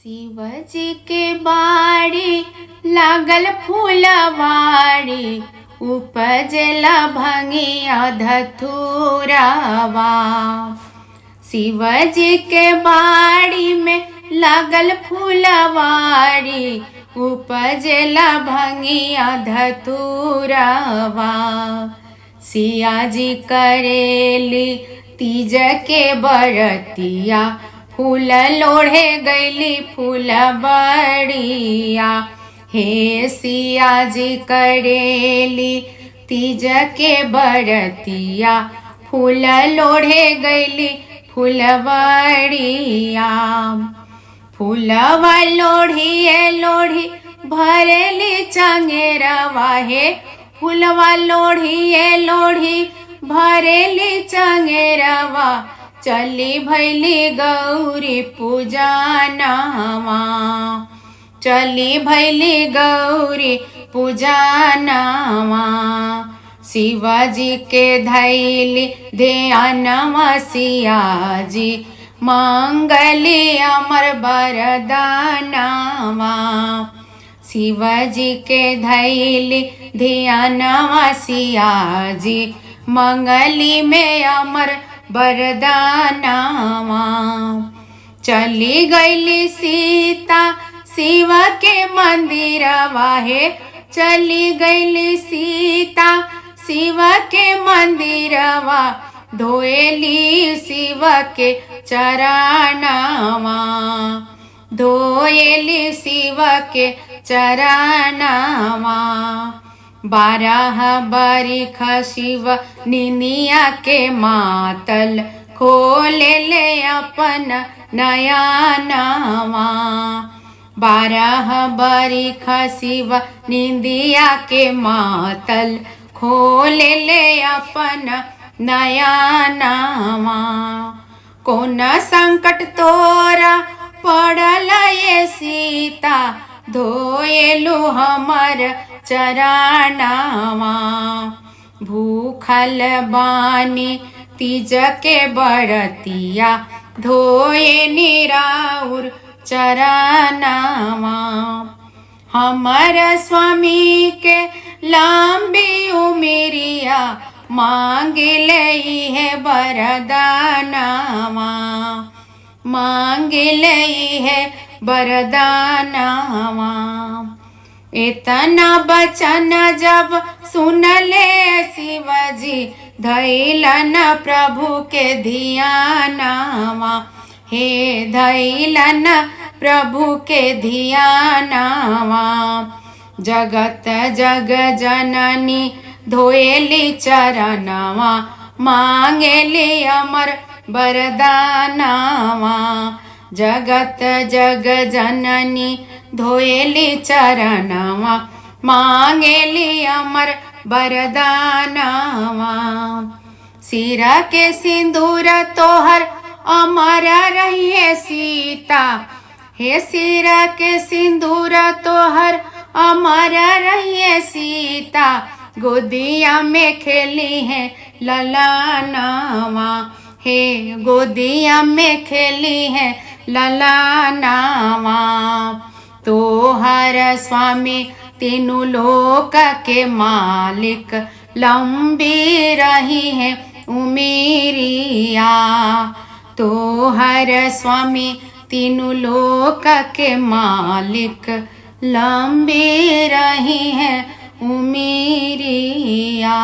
शिवजी के बाड़ी लागल फूलवाड़ी, उपजला भंगिया धतूरावा। शिवजी के बाड़ी में लागल फूलवाड़ी, उपजला भंगिया धतूरावा। सिया जी करेली तीज के बरतिया, फूल लोढ़े गैली फूल बड़िया। हे सिया जी करेली तीज के बरतिया, फूल लोढ़े गैली फूल बड़िया। फूलवा लोढ़िए लोढ़ी भरेली चंगेरवा, हे फूलवा लोढ़िए लोढ़ी भरेली चंगेरवा। चली भैली गौरी पूजनवा, चली भैली गौरी पूजनवा। शिवाजी के धैली ध्यानवा, सिया जी मंगली अमर वरदानवा। शिवाजी के धैली ध्यानवा, सिया जी मंगली में अमर वरदानवा। चली गईली सीता शिव के मंदिरवा, हे चली गईली सीता शिव के मंदिरवा। धोएली शिव के चरणवा, धोएली शिव के चरणवा। 12 बरिख शिव निनिया के मातल, खोले ले अपन नयनवा। 12 बरिख शिव निंदिया के मातल, खोले ले अपन नयनवा। कौन संकट तोरा पड़ल ये सीता, धोएलु हमर चरणवा। भूखल बानी तीज के बरतिया, धोए निराउर चरणवा। हमर स्वामी के लंबी उमरिया, मांगिले है वरदानवा, मांगिले है वरदानवा। इतना बचन जब सुनले शिवजी, धैलन प्रभु के ध्यानवा। हे धैलन प्रभु के ध्यानवा। जगत जग जननी धोएली चरणवा, मांगेली अमर वरदानवा। जगत जग जननी धोएली चरणवा, मांगेली अमर वरदानवा। सिरा के सिंदूर तोहर अमर रहिए सीता, हे सिरा के सिंदूर तोहर अमर रहिए सीता। गोदिया में खेली है ललनावा, हे गोदिया में खेली है ललनावा। तोहर स्वामी तीनों लोक के मालिक, लंबी रही है उमेरिया। तोहर स्वामी तीनों लोक के मालिक, लंबी रही है उमेरिया।